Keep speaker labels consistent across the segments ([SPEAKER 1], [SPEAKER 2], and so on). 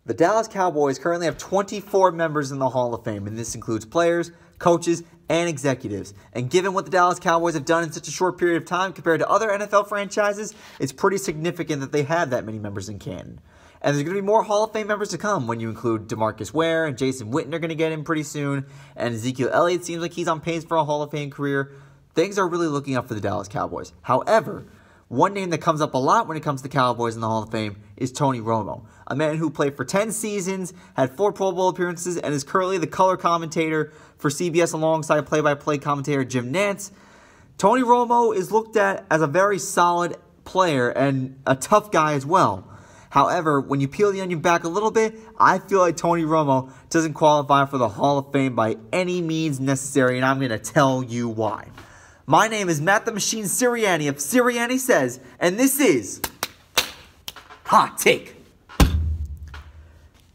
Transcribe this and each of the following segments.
[SPEAKER 1] The Dallas Cowboys currently have 24 members in the Hall of Fame, and this includes players, coaches, and executives. And given what the Dallas Cowboys have done in such a short period of time compared to other NFL franchises, it's pretty significant that they have that many members in Canton. And there's going to be more Hall of Fame members to come when you include DeMarcus Ware and Jason Witten are going to get in pretty soon. And Ezekiel Elliott seems like he's on pace for a Hall of Fame career. Things are really looking up for the Dallas Cowboys. However, one name that comes up a lot when it comes to Cowboys in the Hall of Fame is Tony Romo, a man who played for 10 seasons, had 4 Pro Bowl appearances, and is currently the color commentator for CBS alongside play-by-play commentator Jim Nantz. Tony Romo is looked at as a very solid player and a tough guy as well. However, when you peel the onion back a little bit, I feel like Tony Romo doesn't qualify for the Hall of Fame by any means necessary, and I'm going to tell you why. My name is Matt the Machine Sirianni of Sirianni Says, and this is Hot Take.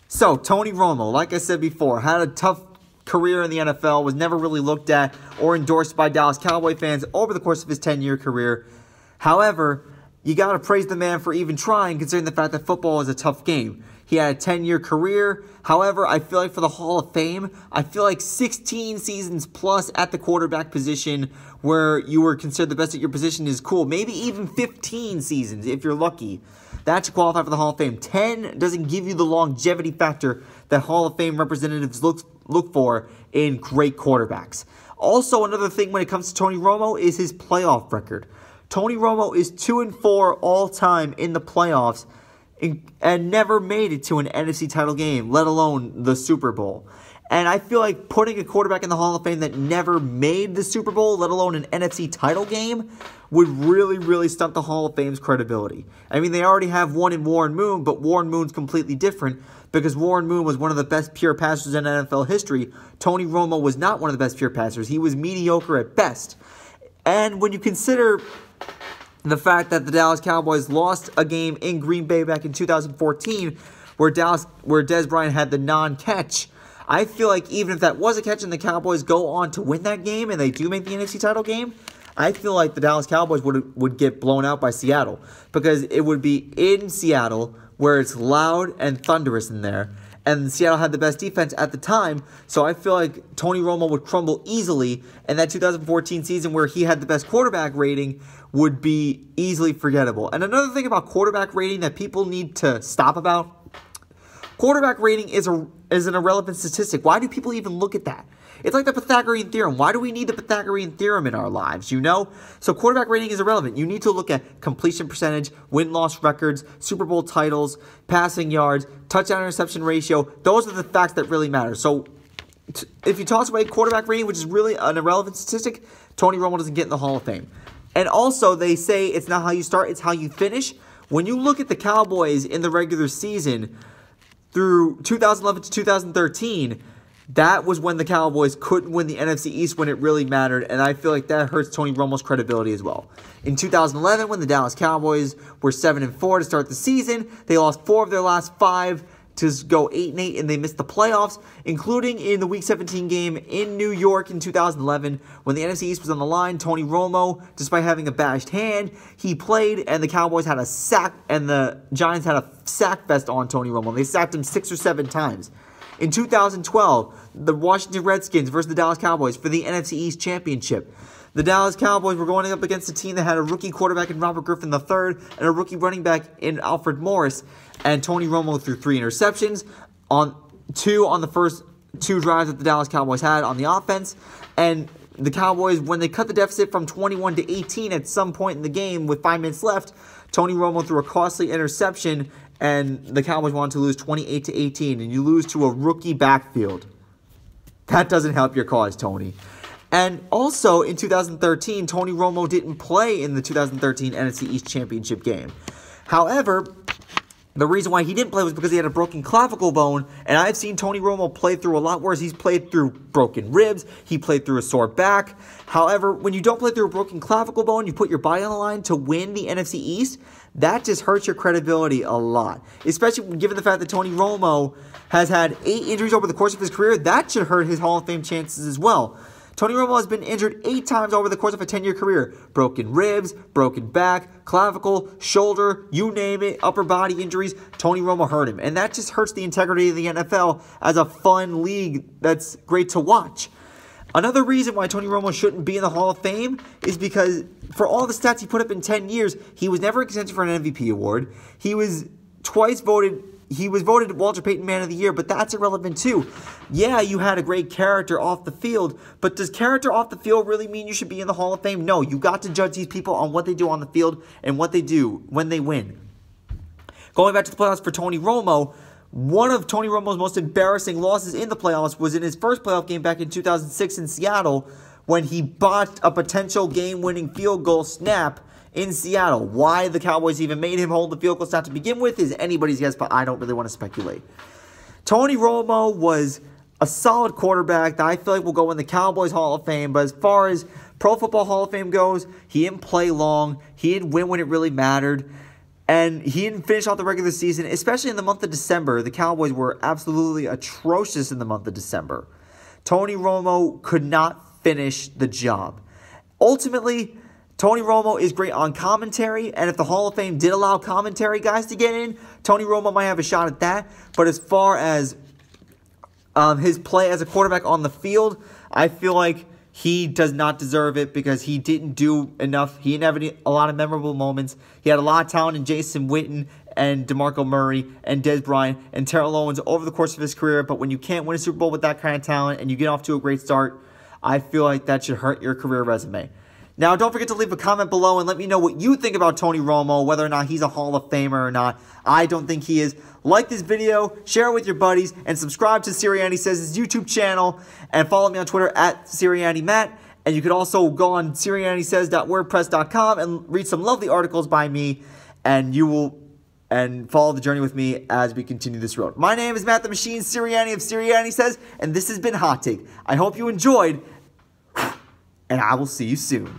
[SPEAKER 1] So, Tony Romo, like I said before, had a tough career in the NFL, was never really looked at or endorsed by Dallas Cowboy fans over the course of his 10-year career. However, you got to praise the man for even trying, considering the fact that football is a tough game. He had a 10-year career. However, I feel like for the Hall of Fame, I feel like 16 seasons plus at the quarterback position where you were considered the best at your position is cool. Maybe even 15 seasons if you're lucky. That should qualify for the Hall of Fame. 10 doesn't give you the longevity factor that Hall of Fame representatives look for in great quarterbacks. Also, another thing when it comes to Tony Romo is his playoff record. Tony Romo is 2-4 all-time in the playoffs and never made it to an NFC title game, let alone the Super Bowl. And I feel like putting a quarterback in the Hall of Fame that never made the Super Bowl, let alone an NFC title game, would really, really stunt the Hall of Fame's credibility. I mean, they already have one in Warren Moon, but Warren Moon's completely different because Warren Moon was one of the best pure passers in NFL history. Tony Romo was not one of the best pure passers. He was mediocre at best. And when you consider the fact that the Dallas Cowboys lost a game in Green Bay back in 2014 where Dez Bryant had the non-catch, I feel like even if that was a catch and the Cowboys go on to win that game and they do make the NFC title game, I feel like the Dallas Cowboys would get blown out by Seattle because it would be in Seattle where it's loud and thunderous in there. And Seattle had the best defense at the time, so I feel like Tony Romo would crumble easily, and that 2014 season where he had the best quarterback rating would be easily forgettable. And another thing about quarterback rating that people need to stop about, quarterback rating is an irrelevant statistic. Why do people even look at that? It's like the Pythagorean theorem. Why do we need the Pythagorean theorem in our lives, you know? So quarterback rating is irrelevant. You need to look at completion percentage, win-loss records, Super Bowl titles, passing yards, touchdown-interception ratio. Those are the facts that really matter. So if you toss away quarterback rating, which is really an irrelevant statistic, Tony Romo doesn't get in the Hall of Fame. And also, they say it's not how you start, it's how you finish. When you look at the Cowboys in the regular season through 2011 to 2013, that was when the Cowboys couldn't win the NFC East when it really mattered, and I feel like that hurts Tony Romo's credibility as well. In 2011, when the Dallas Cowboys were 7-4 to start the season, they lost 4 of their last 5 to go 8-8, and they missed the playoffs, including in the Week 17 game in New York in 2011. When the NFC East was on the line, Tony Romo, despite having a bashed hand, he played, and the Cowboys had a sack, and the Giants had a sack fest on Tony Romo. They sacked him 6 or 7 times. In 2012, the Washington Redskins versus the Dallas Cowboys for the NFC East Championship. The Dallas Cowboys were going up against a team that had a rookie quarterback in Robert Griffin III and a rookie running back in Alfred Morris. And Tony Romo threw 3 interceptions, on the first 2 drives that the Dallas Cowboys had on the offense. And the Cowboys, when they cut the deficit from 21 to 18 at some point in the game with 5 minutes left, Tony Romo threw a costly interception, and the Cowboys wanted to lose 28 to 18, and you lose to a rookie backfield. That doesn't help your cause, Tony. And also, in 2013, Tony Romo didn't play in the 2013 NFC East Championship game. However, the reason why he didn't play was because he had a broken clavicle bone, and I've seen Tony Romo play through a lot worse. He's played through broken ribs. He played through a sore back. However, when you don't play through a broken clavicle bone, you put your body on the line to win the NFC East, that just hurts your credibility a lot, especially given the fact that Tony Romo has had 8 injuries over the course of his career. That should hurt his Hall of Fame chances as well. Tony Romo has been injured 8 times over the course of a 10-year career. Broken ribs, broken back, clavicle, shoulder, you name it, upper body injuries. Tony Romo hurt him. And that just hurts the integrity of the NFL as a fun league that's great to watch. Another reason why Tony Romo shouldn't be in the Hall of Fame is because for all the stats he put up in 10 years, he was never in contention for an MVP award. He was voted Walter Payton Man of the Year, but that's irrelevant too. Yeah, you had a great character off the field, but does character off the field really mean you should be in the Hall of Fame? No, you got to judge these people on what they do on the field and what they do when they win. Going back to the playoffs for Tony Romo, one of Tony Romo's most embarrassing losses in the playoffs was in his first playoff game back in 2006 in Seattle when he botched a potential game-winning field goal snap in Seattle. Why the Cowboys even made him hold the field goal snap to begin with is anybody's guess, but I don't really want to speculate. Tony Romo was a solid quarterback that I feel like will go in the Cowboys Hall of Fame, but as far as Pro Football Hall of Fame goes, he didn't play long, he didn't win when it really mattered, and he didn't finish off the regular season, especially in the month of December. The Cowboys were absolutely atrocious in the month of December. Tony Romo could not finish the job. Ultimately, Tony Romo is great on commentary, and if the Hall of Fame did allow commentary guys to get in, Tony Romo might have a shot at that. But as far as his play as a quarterback on the field, I feel like he does not deserve it because he didn't do enough. He didn't have a lot of memorable moments. He had a lot of talent in Jason Witten and DeMarco Murray and Dez Bryant and Terrell Owens over the course of his career. But when you can't win a Super Bowl with that kind of talent and you get off to a great start, I feel like that should hurt your career resume. Now, don't forget to leave a comment below and let me know what you think about Tony Romo, whether or not he's a Hall of Famer or not. I don't think he is. Like this video, share it with your buddies, and subscribe to Sirianni Says' YouTube channel, and follow me on Twitter at SirianniMatt. And you could also go on SirianniSays.wordpress.com and read some lovely articles by me, and follow the journey with me as we continue this road. My name is Matt the Machine Sirianni of Sirianni Says, and this has been Hot Take. I hope you enjoyed, and I will see you soon.